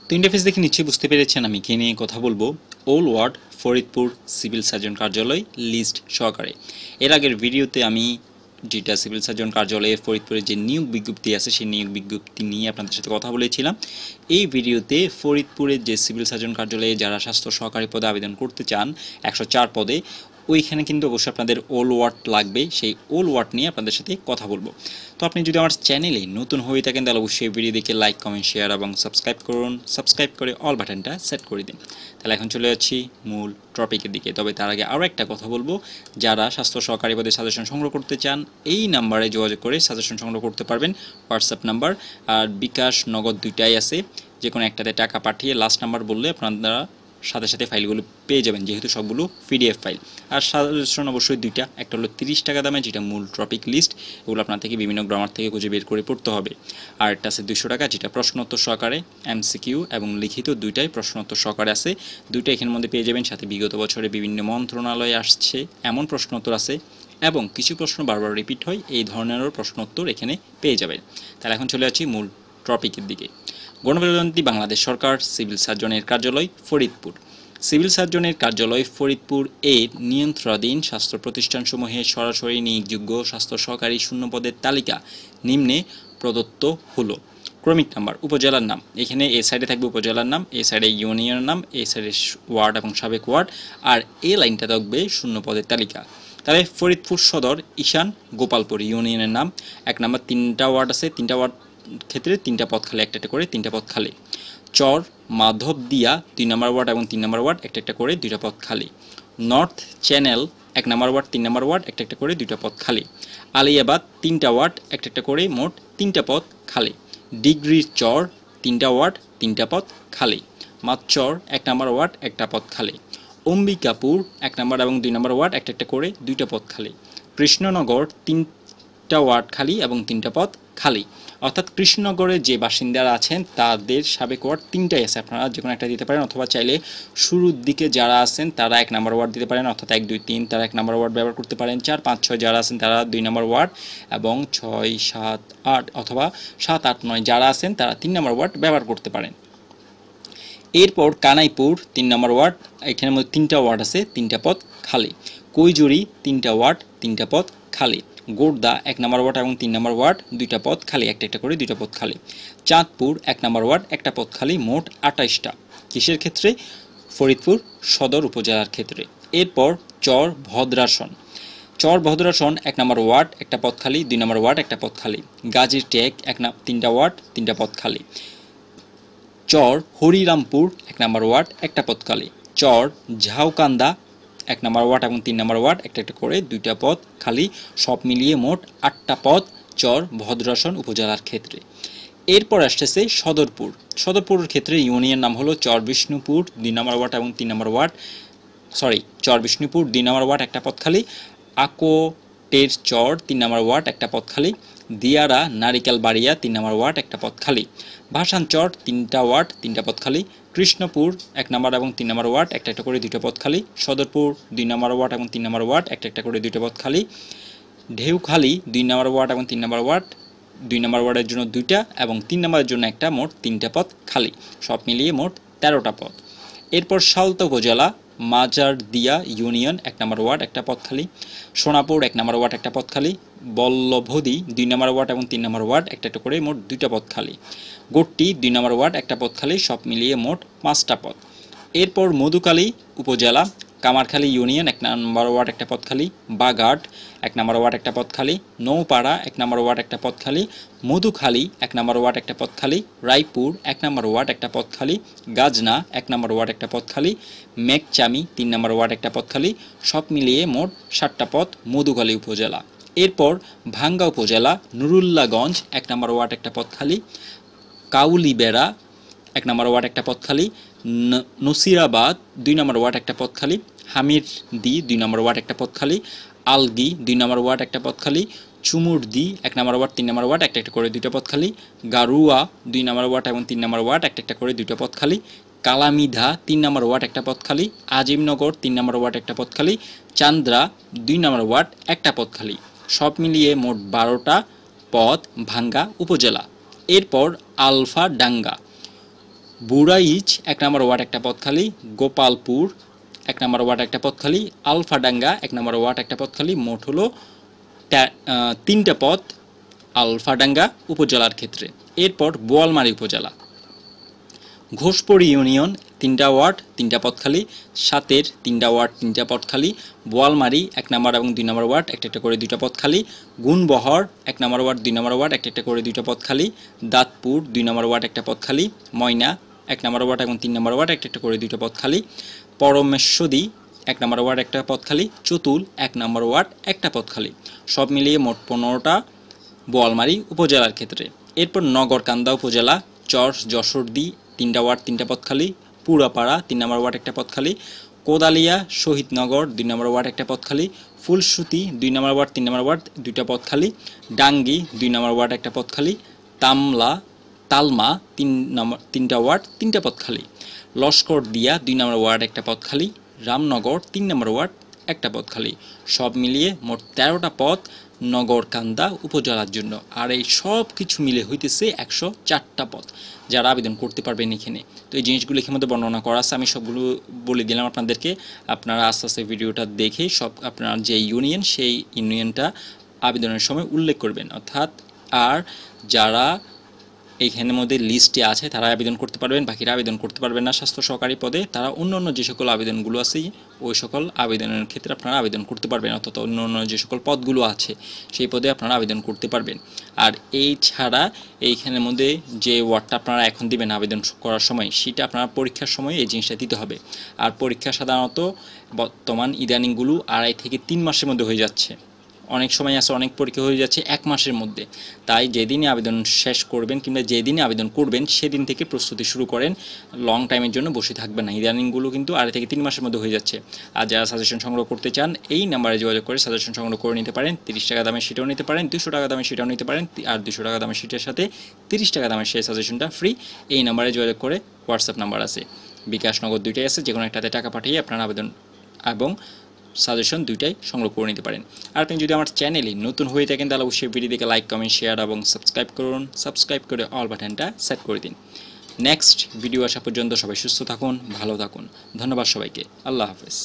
তো ইন্টারফেস দেখে নিশ্চয়ই বুঝতে পেরেছেন আমি কে নিয়ে কথা বলবো। ওল ওয়ার্ড ফরিদপুর সিভিল সার্জন কার্যালয় লিস্ট সহকারে। এর আগের ভিডিওতে আমি যেটা সিভিল সার্জন কার্যালয়ে ফরিদপুরের যে নিয়োগ বিজ্ঞপ্তি আছে সেই নিয়োগ বিজ্ঞপ্তি নিয়ে আপনাদের সাথে কথা বলেছিলাম। এই ভিডিওতে ফরিদপুরের যে সিভিল সার্জন কার্যালয়ে যারা স্বাস্থ্য সহকারী পদে আবেদন করতে চান 104 পদে, ওইখানে কিন্তু অবশ্যই আপনাদের ওল ওয়ার্ড লাগবে। সেই ওল ওয়ার্ড নিয়ে আপনাদের সাথে কথা বলবো। তো আপনি যদি আমার চ্যানেলে নতুন হয়ে থাকেন তাহলে অবশ্যই ভিডিও দেখে লাইক, কমেন্ট, শেয়ার এবং সাবস্ক্রাইব করুন। সাবস্ক্রাইব করে অল বাটনটা সেট করে দিন। তাহলে এখন চলে যাচ্ছি মূল টপিকের দিকে। তবে তার আগে আরও একটা কথা বলবো, যারা স্বাস্থ্য সহকারী পদে সাজেশন সংগ্রহ করতে চান এই নাম্বারে যোগাযোগ করে সাজেশন সংগ্রহ করতে পারবেন। হোয়াটসঅ্যাপ নাম্বার আর বিকাশ, নগদ দুইটাই আছে। যে কোনো একটাতে টাকা পাঠিয়ে লাস্ট নাম্বার বললে আপনারা সাথে সাথে ফাইলগুলো পেয়ে যাবেন, যেহেতু সবগুলো পিডিএফ ফাইল। আর সাজেশন অবশ্যই দুইটা, একটা হলো 30 টাকা দামে যেটা মূল টপিক লিস্ট, এগুলো আপনার থেকে বিভিন্ন গ্রামার থেকে খুঁজে বের করে পড়তে হবে। আর একটা আছে 200 টাকা যেটা প্রশ্নোত্তর সহকারে, এমসিকিউ এবং লিখিত দুইটাই প্রশ্নোত্তর সহকারে আছে। দুইটা এখানের মধ্যে পেয়ে যাবেন। সাথে বিগত বছরে বিভিন্ন মন্ত্রণালয়ে আসছে এমন প্রশ্নোত্তর আছে এবং কিছু প্রশ্ন বারবার রিপিট হয়, এই ধরনেরও প্রশ্নোত্তর এখানে পেয়ে যাবেন। তাহলে এখন চলে যাচ্ছি মূল টপিকের দিকে। গণপ্রজাতন্ত্রী বাংলাদেশ সরকার সিভিল সার্জনের কার্যালয় ফরিদপুর। সিভিল সার্জনের কার্যালয় ফরিদপুর এর নিয়ন্ত্রণাধীন স্বাস্থ্য প্রতিষ্ঠানসমূহে সরাসরি নিয়োগযোগ্য স্বাস্থ্য সহকারী শূন্যপদের তালিকা নিম্নে প্রদত্ত হলো। ক্রমিক নাম্বার, উপজেলার নাম, এখানে এ সাইডে থাকবে উপজেলার নাম, এ সাইডে ইউনিয়নের নাম, এ সাইডে ওয়ার্ড এবং সাবেক ওয়ার্ড, আর এ লাইনটা থাকবে শূন্যপদের তালিকা। তাহলে ফরিদপুর সদর ঈশান গোপালপুর ইউনিয়নের নাম। 1 নম্বর 3টা ওয়ার্ড আছে, 3টা ওয়ার্ড ক্ষেত্রে 3টা পদ খালি, একটা করে 3টা পদ খালি। চর মাধবদিয়া 2 নম্বর ওয়ার্ড এবং 3 নম্বর ওয়ার্ড, একটা করে 2টা পদ খালি। নর্থ চ্যানেল 1 নম্বর ওয়ার্ড 3 নম্বর ওয়ার্ড, একটা করে 2টা পদ খালি। আলিয়াবাদ 3টা ওয়ার্ড, একটা করে মোট 3টা পদ খালি। ডিগ্রির চর 3টা ওয়ার্ড 3টা পদ খালি। মাতচর 1 নম্বর ওয়ার্ড 1টা পদ খালি। অম্বিকাপুর 1 নম্বর এবং 2 নম্বর ওয়ার্ড, একটা করে 2টা পদ খালি। কৃষ্ণনগর 3টা ওয়ার্ড খালি এবং 3টা পদ খালি। অর্থাৎ কৃষ্ণনগরের যে বাসিন্দারা আছেন তাদের সাবেক ওয়ার্ড 3টাই আছে, আপনারা যে কোনো একটা দিতে পারেন, অথবা চাইলে শুরুর দিকে যারা আছেন তারা 1 নম্বর ওয়ার্ড দিতে পারেন, অর্থাৎ 1, 2, 3 তারা 1 নম্বর ওয়ার্ড ব্যবহার করতে পারেন। 4, 5, 6 যারা আছেন তারা 2 নম্বর ওয়ার্ড, এবং 6, 7, 8 অথবা 7, 8, 9 যারা আছেন তারা 3 নম্বর ওয়ার্ড ব্যবহার করতে পারেন। এরপর কানাইপুর 3 নম্বর ওয়ার্ড, এখানের মধ্যে 3টা ওয়ার্ড আছে, 3টা পদ খালি। কৈজুরি 3টা ওয়ার্ড 3টা পদ খালি। গোর্দা 1 নম্বর ওয়ার্ড এবং 3 নম্বর ওয়ার্ড 2টা পদ খালি, একটা করে 2টা পদ খালি। চাঁদপুর 1 নম্বর ওয়ার্ড 1টা পদ খালি, মোট 28টা। কিসের ক্ষেত্রে? ফরিদপুর সদর উপজেলার ক্ষেত্রে। এরপর চর ভদ্রাসন 1 নম্বর ওয়ার্ড 1টা পদ খালি, 2 নম্বর ওয়ার্ড 1টা পদ খালি। গাজীর টেক 3টা ওয়ার্ড 3টা পদ খালি। চর হরিরামপুর 1 নম্বর ওয়ার্ড 1টা পদ খালি। চর ঝাউকান্দা 1 নম্বর ওয়ার্ড এবং 3 নম্বর ওয়ার্ড, একটা করে 2টা পদ খালি। সব মিলিয়ে মোট 8টা পদ চর ভদ্রাসন উপজেলার ক্ষেত্রে। এরপর আসতেছে সদরপুরের ক্ষেত্রে ইউনিয়ন নাম হলো চর বিষ্ণুপুর 2 নম্বর ওয়ার্ড এবং 3 নম্বর ওয়ার্ড, চর বিষ্ণুপুর 2 নম্বর ওয়ার্ড 1টা পদ খালি। আকোটের চর 3 নম্বর ওয়ার্ড 1টা পদ খালি। দিয়ারা নারিকেল বাড়িয়া 3 নম্বর ওয়ার্ড 1টা পদ খালি। ভাসানচর 3টা ওয়ার্ড 3টা পদ খালি। কৃষ্ণপুর 1 নম্বর এবং 3 নম্বর ওয়ার্ড, একটা করে 2টা পদ খালি। সদরপুর 2 নম্বর ওয়ার্ড এবং 3 নম্বর ওয়ার্ড, একটা করে 2টা পদ খালি। ঢেউখালী 2 নম্বর ওয়ার্ড এবং 3 নম্বর ওয়ার্ড, 2 নম্বর ওয়ার্ডের জন্য 2টা এবং 3 নম্বরের জন্য একটা, মোট 3টা পদ খালি। সব মিলিয়ে মোট 13টা পদ। এরপর সালতা উপজেলা মাজারদিয়া ইউনিয়ন 1 নম্বর ওয়ার্ড 1টা পদ খালি। সোনাপুর 1 নম্বর ওয়ার্ড 1টা পদ খালি। বল্লভদী 2 নম্বর ওয়ার্ড এবং 3 নম্বর ওয়ার্ড, একটা করে মোট 2টা পদ খালি। গোট্টি 2 নম্বর ওয়ার্ড 1টা পদ খালি, সব মিলিয়ে মোট 5টা পদ। এরপর মধুখালী উপজেলা কামারখালী ইউনিয়ন 1 নম্বর ওয়ার্ড 1টা পদ খালি। বাগাট 1 নম্বর ওয়ার্ড 1টা পদ খালি। নৌপাড়া 1 নম্বর ওয়ার্ড 1টা পদ খালি। মধুখালী 1 নম্বর ওয়ার্ড 1টা পদ খালি। রায়পুর 1 নম্বর ওয়ার্ড 1টা পদ খালি। গাজনা 1 নম্বর ওয়ার্ড 1টা পদ খালি। মেঘচামি 3 নম্বর ওয়ার্ড 1টা পদ খালি। সব মিলিয়ে মোট 7টা পদ মধুখালী উপজেলা। এরপর ভাঙ্গা উপজেলা নুরুল্লাগঞ্জ 1 নম্বর ওয়ার্ড 1টা পদ খালি। কাউলিবেড়া 1 নম্বর ওয়ার্ড 1টা পদ খালি। নসিরাবাদ 2 নম্বর ওয়ার্ড 1টা পদ খালি। হামিরদি 2 নম্বর ওয়ার্ড 1টা পদ খালি। আলগি 2 নম্বর ওয়ার্ড 1টা পদ খালি। চুমুরদি 1 নম্বর ওয়ার্ড 3 নম্বর ওয়ার্ড, একটা করে 2টা পদ খালি। গারুয়া 2 নম্বর ওয়ার্ড এবং 3 নম্বর ওয়ার্ড, একটা করে 2টা পদ খালি। কালামিধা 3 নম্বর ওয়ার্ড 1টা পদ খালি। আজিমনগর 3 নম্বর ওয়ার্ড 1টা পদ খালি। চান্দ্রা 2 নম্বর ওয়ার্ড 1টা পদ খালি। সব মিলিয়ে মোট 12টা পদ ভাঙ্গা উপজেলা। এরপর আলফা ডাঙ্গা বুড়াইচ 1 নম্বর ওয়ার্ড একটা পদ খালি, গোপালপুর 1 নম্বর ওয়ার্ড একটা পদ খালি, আলফাডাঙ্গা 1 নম্বর ওয়ার্ড একটা পদ খালি। মোট হলো 3টা পদ আলফাডাঙ্গা উপজেলার ক্ষেত্রে। এরপর বোয়ালমারী উপজেলা, ঘোষপড়ি ইউনিয়ন 3টা ওয়ার্ড 3টা পদ খালি, সাতের 3টা ওয়ার্ড 3টা পদ খালি, বোয়ালমারী 1 নম্বর এবং 2 নম্বর ওয়ার্ড একটা করে 2টা পদ খালি, গুণবহর 1 নম্বর ওয়ার্ড 2 নম্বর ওয়ার্ড একটা করে 2টা পদ খালি, দাঁতপুর 2 নম্বর ওয়ার্ড একটা পদ খালি, ময়না 1 নম্বর ওয়ার্ড এবং 3 নম্বর ওয়ার্ড একটা করে 2টা পদ খালি, পরমেশ্বরী 1 নম্বর ওয়ার্ড একটা পদ খালি, চতুল 1 নম্বর ওয়ার্ড একটা পদ খালি। সব মিলিয়ে মোট 15টা বোয়ালমারী উপজেলার ক্ষেত্রে। এরপর নগরকান্দা উপজেলা, চর যশোরদী 3টা ওয়ার্ড 3টা পদ খালি, পুরাপাড়া 3 নম্বর ওয়ার্ড একটা পদ খালি, কোদালিয়া শহীদনগর 2 নম্বর ওয়ার্ড একটা পদ খালি, ফুলসুতি 2 নম্বর ওয়ার্ড 3 নম্বর ওয়ার্ড 2টা পদ খালি, ডাঙ্গি 2 নম্বর ওয়ার্ড একটা পদ খালি, তালমা 3টা ওয়ার্ড 3টা পদ খালি, লস্করদিয়া 2 নম্বর ওয়ার্ড একটা পদ খালি, রামনগর 3 নম্বর ওয়ার্ড একটা পদ খালি। সব মিলিয়ে মোট 13টা পদ নগরকান্দা উপজেলার জন্য। আর এই সব কিছু মিলে হইতেছে 104টা পদ যারা আবেদন করতে পারবেন এখানে। তো এই জিনিসগুলো এখানে মধ্যে বর্ণনা করা আছে, আমি সবগুলো বলে দিলাম আপনাদেরকে। আপনারা আস্তে আস্তে ভিডিওটা দেখে সব আপনার যে ইউনিয়ন সেই ইউনিয়নটা আবেদনের সময় উল্লেখ করবেন। অর্থাৎ আর যারা এইখানের মধ্যে লিস্টে আছে তারা আবেদন করতে পারবেন, বাকিরা আবেদন করতে পারবেন না। স্বাস্থ্য সহকারী পদে তারা অন্য যে সকল আবেদনগুলো আছে ওই সকল আবেদনের ক্ষেত্রে আপনারা আবেদন করতে পারবেন, অর্থাৎ অন্য যে সকল পদগুলো আছে সেই পদে আপনারা আবেদন করতে পারবেন। আর এই ছাড়া এইখানের মধ্যে যে ওয়ার্ডটা আপনারা এখন দিবেন আবেদন করার সময়, সেটা আপনারা পরীক্ষার সময় এই জিনিসটা দিতে হবে। আর পরীক্ষা সাধারণত বর্তমান ইদানিংগুলো 2.5 থেকে 3 মাসের মধ্যে হয়ে যাচ্ছে। অনেক সময় আছে অনেক পরীক্ষা হয়ে যাচ্ছে 1 মাসের মধ্যে। তাই যেদিনই আবেদন শেষ করবেন কিংবা যেদিনই আবেদন করবেন সেদিন থেকে প্রস্তুতি শুরু করেন, লং টাইমের জন্য বসে থাকবেন না। ইদানিংগুলো কিন্তু 2.5 থেকে 3 মাসের মধ্যে হয়ে যাচ্ছে। আর যারা সাজেশন সংগ্রহ করতে চান এই নাম্বারে যোগাযোগ করে সাজেশন সংগ্রহ করে নিতে পারেন। 30 টাকা দামে সেটাও নিতে পারেন, 200 টাকা দামে সেটাও নিতে পারেন। আর 200 টাকা দামের সেটার সাথে 30 টাকা দামের সেই সাজেশনটা ফ্রি। এই নাম্বারে যোগাযোগ করে, হোয়াটসঅ্যাপ নাম্বার আছে, বিকাশ নগদ দুইটাই আছে, যে কোনো একটাতে টাকা পাঠিয়ে আপনার আবেদন এবং সাজেশন দুইটাই সংগ্রহ করে নিতে পারেন। আর আপনি যদি আমার চ্যানেলে নতুন হয়ে থাকেন তাহলে অবশ্যই ভিডিওটিকে লাইক, কমেন্ট, শেয়ার এবং সাবস্ক্রাইব করুন। সাবস্ক্রাইব করে অল বাটনটা সেট করে দিন। নেক্সট ভিডিও আসা পর্যন্ত সবাই সুস্থ থাকুন, ভালো থাকুন। ধন্যবাদ সবাইকে। আল্লাহ হাফেজ।